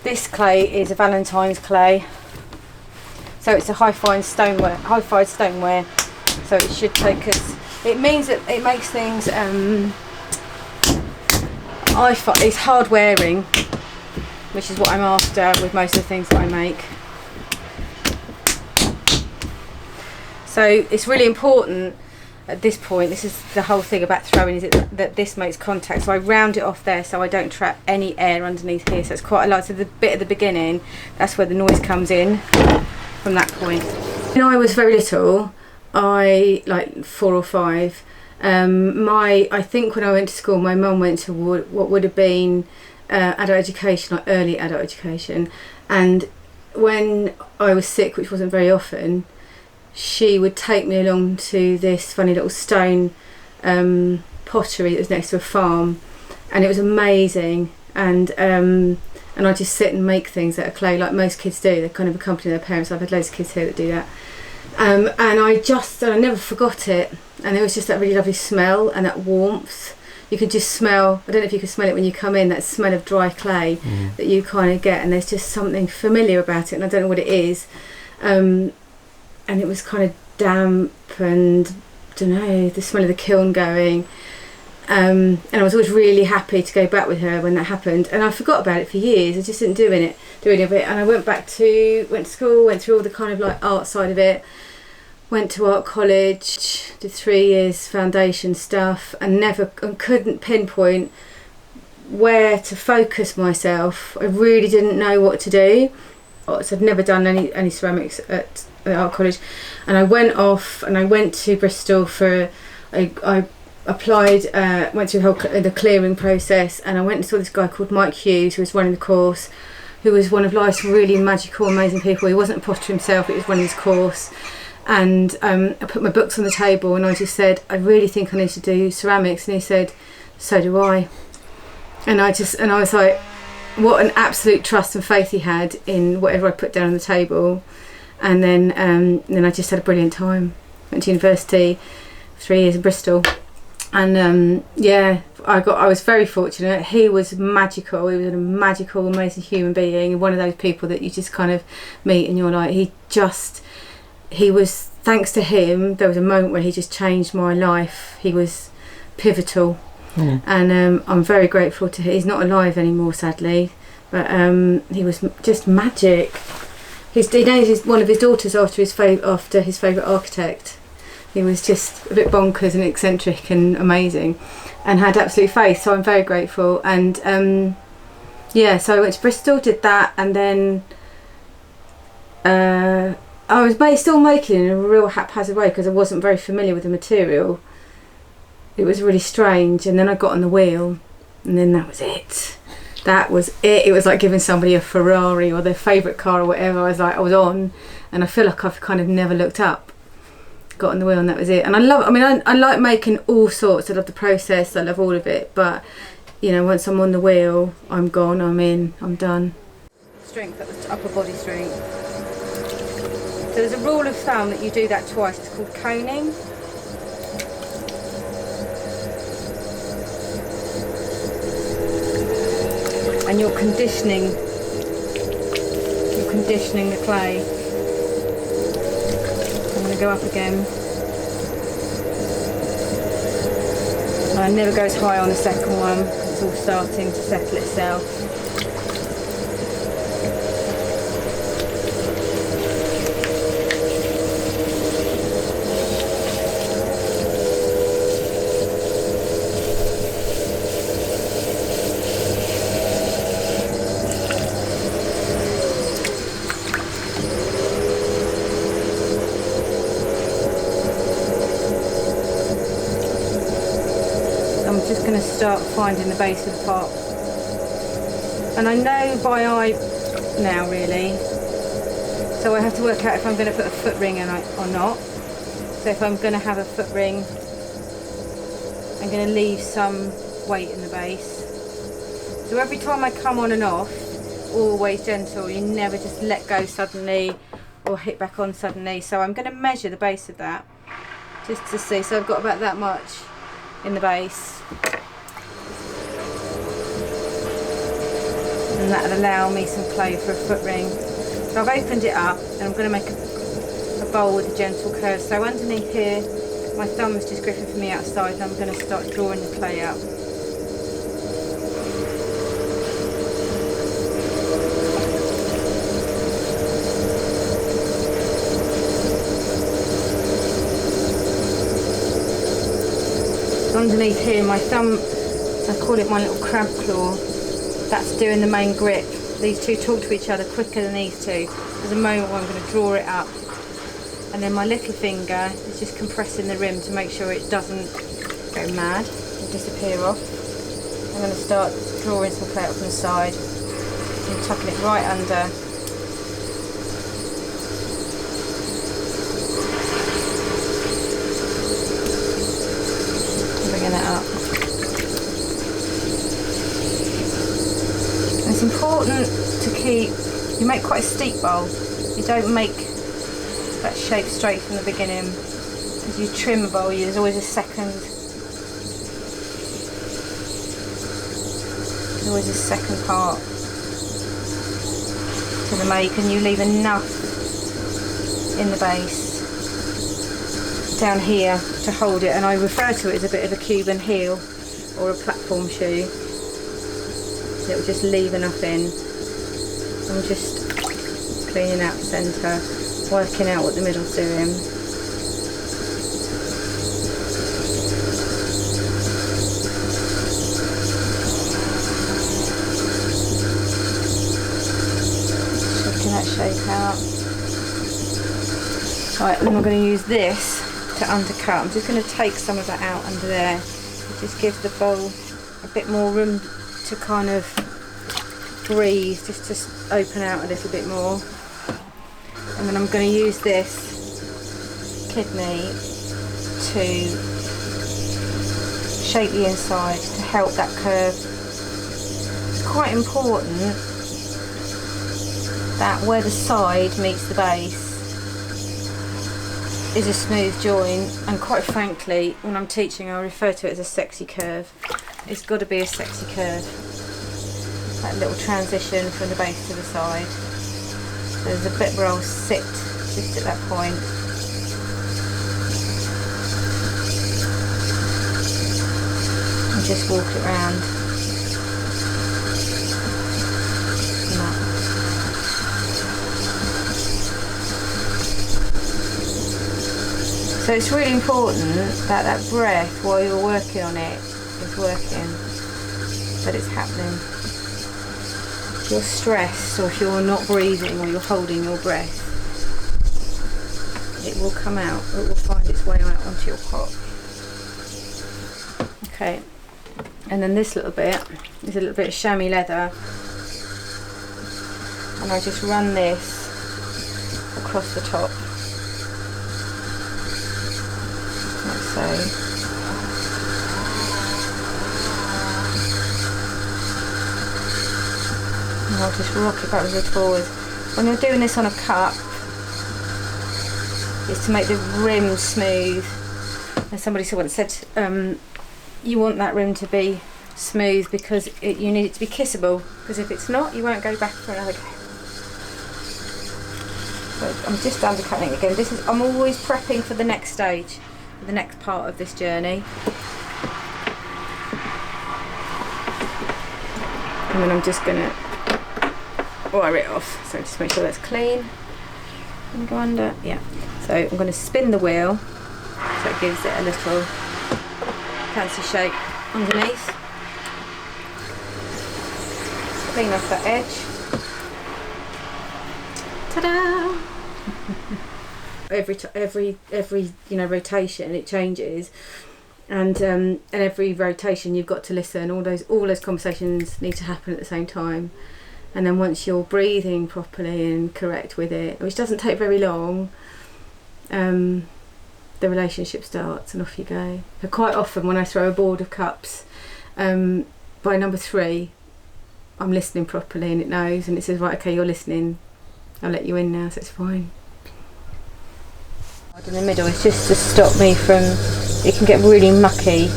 This clay is a Valentine's clay, so it's a high-fine stoneware, so it should take us, it means that it makes things, I find it's hard wearing, which is what I'm after with most of the things that I make. So it's really important at this point, this is the whole thing about throwing, is it that this makes contact, so I round it off there so I don't trap any air underneath here, so it's quite a lot. So the bit at the beginning, that's where the noise comes in from that point. When I was very little, like 4 or 5, I think when I went to school, my mum went to what would have been adult education, like early adult education, and when I was sick, which wasn't very often, she would take me along to this funny little stone pottery that was next to a farm, and it was amazing. And I just sit and make things out of clay, like most kids do. They kind of accompany their parents. I've had loads of kids here that do that. And I never forgot it. And there was just that really lovely smell and that warmth. You could just smell, I don't know if you could smell it when you come in, that smell of dry clay that you kind of get, and there's just something familiar about it, and I don't know what it is. And it was kind of damp and, I don't know, the smell of the kiln going. And I was always really happy to go back with her when that happened. And I forgot about it for years. I just didn't do any of it. And I went to school, went through all the kind of like art side of it. Went to art college, did 3 years foundation stuff, and couldn't pinpoint where to focus myself. I really didn't know what to do. So I'd never done any ceramics at art college, and I went off and I went to Bristol for I applied, went through the clearing process, and I went and saw this guy called Mike Hughes, who was running the course, who was one of life's really magical, amazing people. He wasn't a potter himself, it was running his course. And I put my books on the table and I just said, I really think I need to do ceramics. And he said, so do I. And I was like, what an absolute trust and faith he had in whatever I put down on the table. And then I just had a brilliant time. Went to university, 3 years in Bristol. And I was very fortunate. He was magical. He was a magical, amazing human being. One of those people that you just kind of meet and you're like, he was, thanks to him, there was a moment where he just changed my life. He was pivotal. And I'm very grateful to him. He's not alive anymore, sadly, but he was just magic. He named one of his daughters after his favourite architect. He was just a bit bonkers and eccentric and amazing, and had absolute faith, so I'm very grateful. And so I went to Bristol, did that, and then I was still making in a real haphazard way because I wasn't very familiar with the material. It was really strange, and then I got on the wheel, and then that was it. That was it. It was like giving somebody a Ferrari or their favourite car or whatever. I was on, and I feel like I've kind of never looked up. Got on the wheel, and that was it. And I like making all sorts. I love the process. I love all of it. But once I'm on the wheel, I'm gone. I'm in. I'm done. Strength, that was upper body strength. So there's a rule of thumb that you do that twice. It's called coning. And you're conditioning the clay. I'm going to go up again. And I never go as high on the second one. It's all starting to settle itself. Going to start finding the base of the pot, and I know by eye now really, so I have to work out if I'm going to put a foot ring in or not. So if I'm going to have a foot ring, I'm going to leave some weight in the base. So every time I come on and off, always gentle, you never just let go suddenly or hit back on suddenly. So I'm going to measure the base of that just to see. So I've got about that much in the base. and that'll allow me some clay for a foot ring. So I've opened it up and I'm going to make a bowl with a gentle curve. So underneath here, my thumb is just gripping from the outside, and I'm going to start drawing the clay up. Underneath here, my thumb, I call it my little crab claw, that's doing the main grip. These two talk to each other quicker than these two. There's a moment where I'm going to draw it up, and then my little finger is just compressing the rim to make sure it doesn't go mad and disappear off. I'm going to start drawing some clay up from the side and tucking it right under. Bringing that up. And it's important to keep, you make quite a steep bowl. You don't make that shape straight from the beginning. As you trim a bowl, there's always a second part to the make, and you leave enough in the base down here to hold it, and I refer to it as a bit of a Cuban heel or a platform shoe. So it will just leave enough in. I'm just cleaning out the centre, working out what the middle's doing. Checking that shape out. Right, and I'm going to use this to undercut. I'm just going to take some of that out under there. Just give the bowl a bit more room to kind of breathe, just to open out a little bit more. And then I'm going to use this kidney to shape the inside to help that curve. It's quite important that where the side meets the base is a smooth join, and quite frankly, when I'm teaching I refer to it as a sexy curve. It's got to be a sexy curve. That little transition from the base to the side. So there's a bit where I'll sit just at that point. And just walk it round. So it's really important that that breath while you're working on it is working, that it's happening. If you're stressed, or if you're not breathing, or you're holding your breath, it will come out, it will find its way out onto your pot. Okay, and then this little bit is a little bit of chamois leather, and I just run this across the top. So, and I'll just rock it backwards and forwards. When you're doing this on a cup, it's to make the rim smooth. And somebody once said, you want that rim to be smooth because you need it to be kissable. Because if it's not, you won't go back for another go. So I'm just undercutting it again. I'm always prepping for the next stage. The next part of this journey, and then I'm just gonna wire it off, so just make sure that's clean and go under. Yeah, so I'm going to spin the wheel so it gives it a little fancy shape underneath. Clean off that edge. Ta-da! every rotation it changes, and every rotation you've got to listen. All those conversations need to happen at the same time, and then once you're breathing properly and correct with it, which doesn't take very long, the relationship starts and off you go. But quite often when I throw a board of cups, by number 3 I'm listening properly and it knows, and it says, right, okay, you're listening, I'll let you in now, so it's fine. In the middle is just to stop me from, it can get really mucky.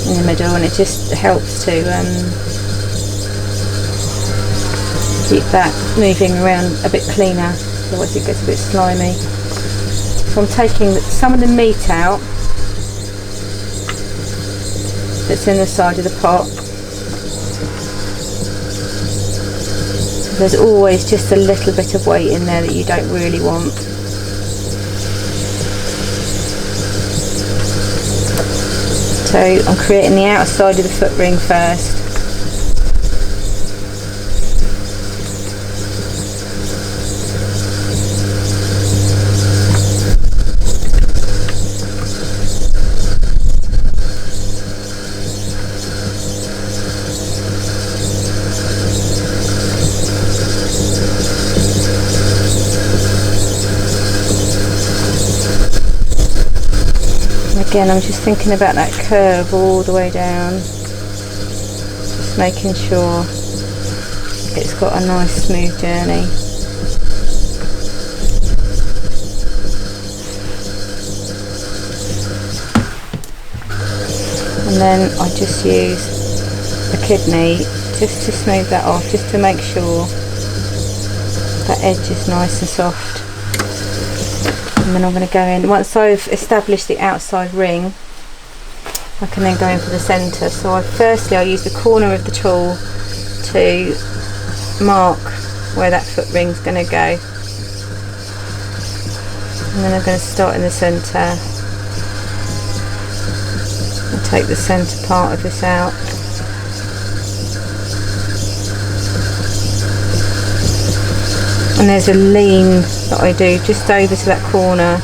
in the middle, and it just helps to keep that moving around a bit cleaner, otherwise it gets a bit slimy. So I'm taking some of the meat out that's in the side of the pot. There's always just a little bit of weight in there that you don't really want. So I'm creating the outside of the foot ring first. Again, I'm just thinking about that curve all the way down, just making sure it's got a nice smooth journey. And then I just use a kidney just to smooth that off, just to make sure that edge is nice and soft. And then I'm going to go in, once I've established the outside ring, I can then go in for the centre. So firstly I use the corner of the tool to mark where that foot ring's going to go. And then I'm going to start in the centre. I'll take the centre part of this out. And there's a lean that I do just over to that corner.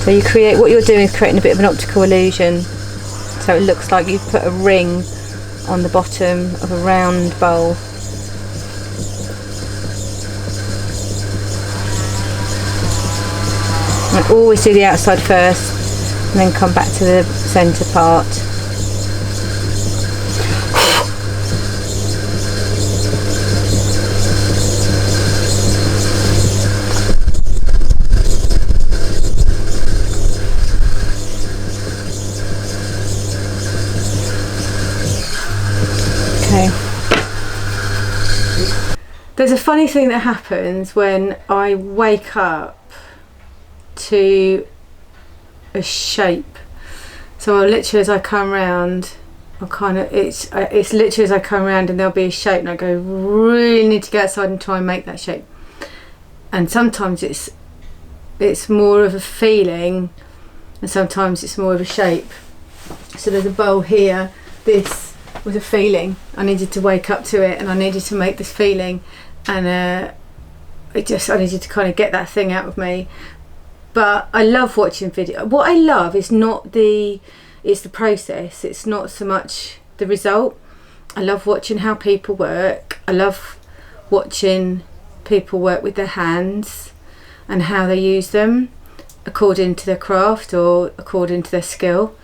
So you create, what you're doing is creating a bit of an optical illusion. So it looks like you've put a ring on the bottom of a round bowl. And always do the outside first and then come back to the centre part. There's a funny thing that happens when I wake up to a shape. So literally as I come round, it's literally as I come round and there'll be a shape and I go, really need to get outside and try and make that shape. And sometimes it's more of a feeling and sometimes it's more of a shape. So there's a bowl here, this was a feeling. I needed to wake up to it and I needed to make this feeling. And I needed to kind of get that thing out of me. But I love watching video. What I love is it's the process. It's not so much the result. I love watching how people work. I love watching people work with their hands and how they use them according to their craft or according to their skill.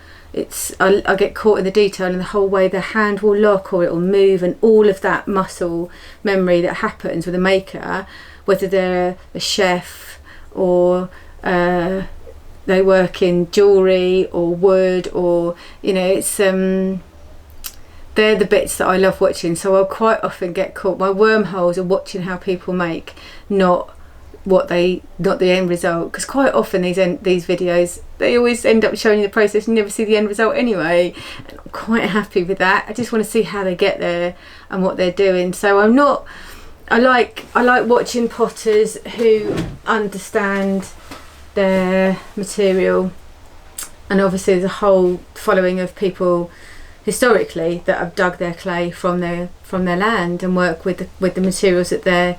I get caught in the detail and the whole way the hand will lock or it will move, and all of that muscle memory that happens with a maker, whether they're a chef or they work in jewellery or wood, or it's they're the bits that I love watching. So I'll quite often get caught. My wormholes are watching how people make, not the end result, because quite often these videos, they always end up showing you the process and you never see the end result anyway, and I'm quite happy with that. I just want to see how they get there and what they're doing. So I like watching potters who understand their material, and obviously there's a whole following of people historically that have dug their clay from their land and work with the materials that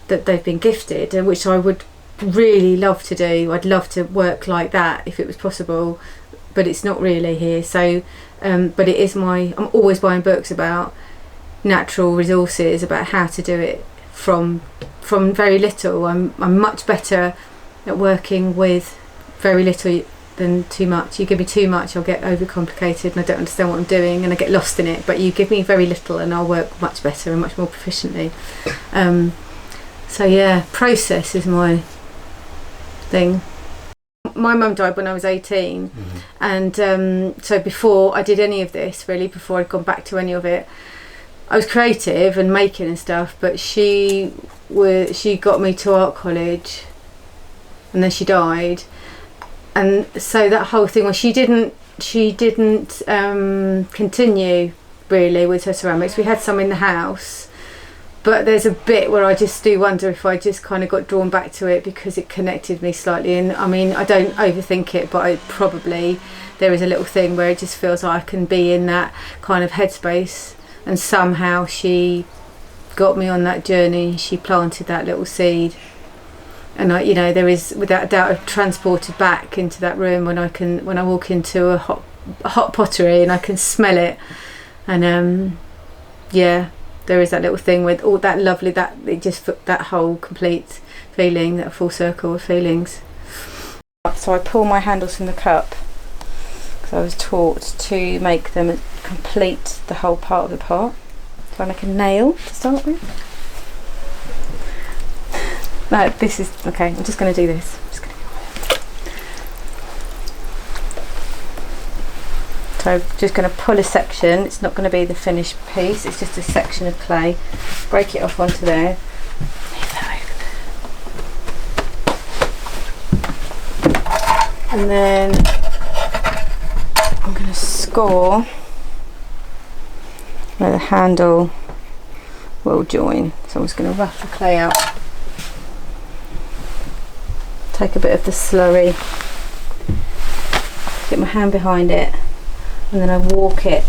they've been gifted, and which I would really love to do. I'd love to work like that if it was possible, but it's not really here. So but it is I'm always buying books about natural resources, about how to do it from very little. I'm much better at working with very little than too much. You give me too much, I'll get overcomplicated and I don't understand what I'm doing and I get lost in it. But you give me very little and I'll work much better and much more proficiently. So yeah, process is my thing. my mum died when I was 18, and so before I did any of this, really, before I'd gone back to any of it, I was creative and making and stuff, but she got me to art college, and then she died, and so that whole thing was she didn't continue really with her ceramics. We had some in the house, but there's a bit where I just do wonder if I just kind of got drawn back to it because it connected me slightly. And I mean, I don't overthink it, but there is a little thing where it just feels like I can be in that kind of headspace, and somehow she got me on that journey. She planted that little seed, and there is without a doubt I've transported back into that room when I walk into a hot pottery and I can smell it, and there is that little thing with all that lovely, that it just that whole complete feeling, that full circle of feelings. So I pull my handles from the cup because I was taught to make them complete the whole part of the pot. So I make a nail to start with. No, this is okay. I'm just going to do this. So I'm just going to pull a section. It's not going to be the finished piece, it's just a section of clay. Break it off onto there. Leave that open. And then I'm going to score where the handle will join. So I'm just going to rough the clay out. Take a bit of the slurry. Get my hand behind it. And then I walk it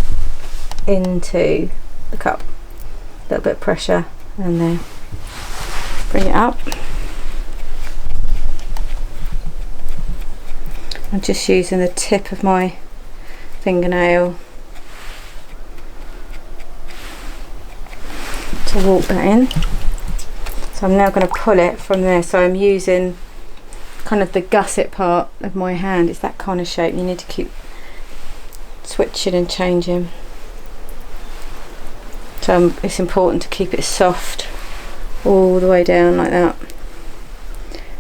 into the cup. A little bit of pressure, and then bring it up. I'm just using the tip of my fingernail to walk that in. So I'm now going to pull it from there. So I'm using kind of the gusset part of my hand. It's that kind of shape. You need to keep switching and changing. So it's important to keep it soft all the way down like that,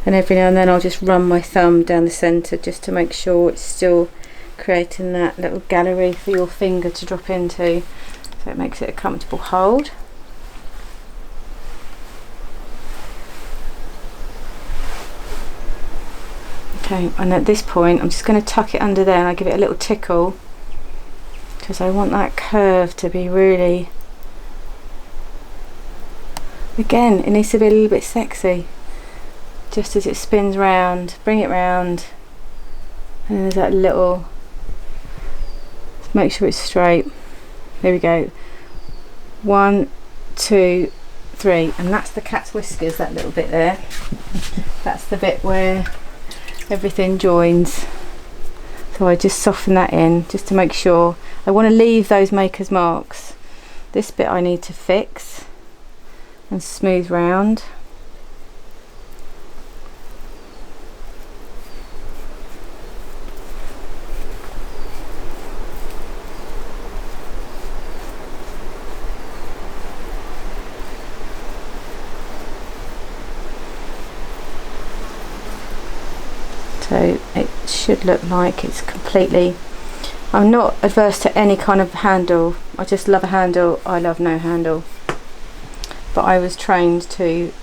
and every now and then I'll just run my thumb down the centre just to make sure it's still creating that little gallery for your finger to drop into, so it makes it a comfortable hold. Okay, and at this point I'm just going to tuck it under there, and I give it a little tickle because I want that curve to be really, again, it needs to be a little bit sexy. Just as it spins round, bring it round, and then there's that little, make sure it's straight. There we go. 1, 2, 3, and that's the cat's whiskers, that little bit there. That's the bit where everything joins. So I just soften that in just to make sure. I want to leave those maker's marks. This bit I need to fix and smooth round. So it should look like it's completely, I'm not adverse to any kind of handle. I just love a handle, I love no handle. But I was trained to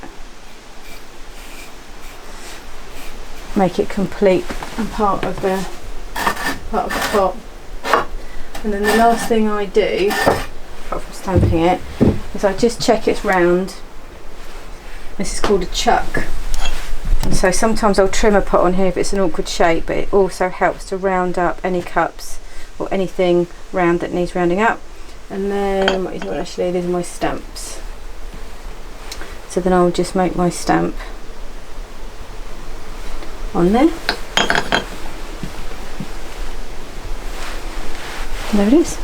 make it complete and part of the pot. And then the last thing I do, apart from stamping it, is I just check it's round. This is called a chuck. And so sometimes I'll trim a pot on here if it's an awkward shape, but it also helps to round up any cups or anything round that needs rounding up. And then, actually, these are my stamps. So then I'll just make my stamp on there. And there it is.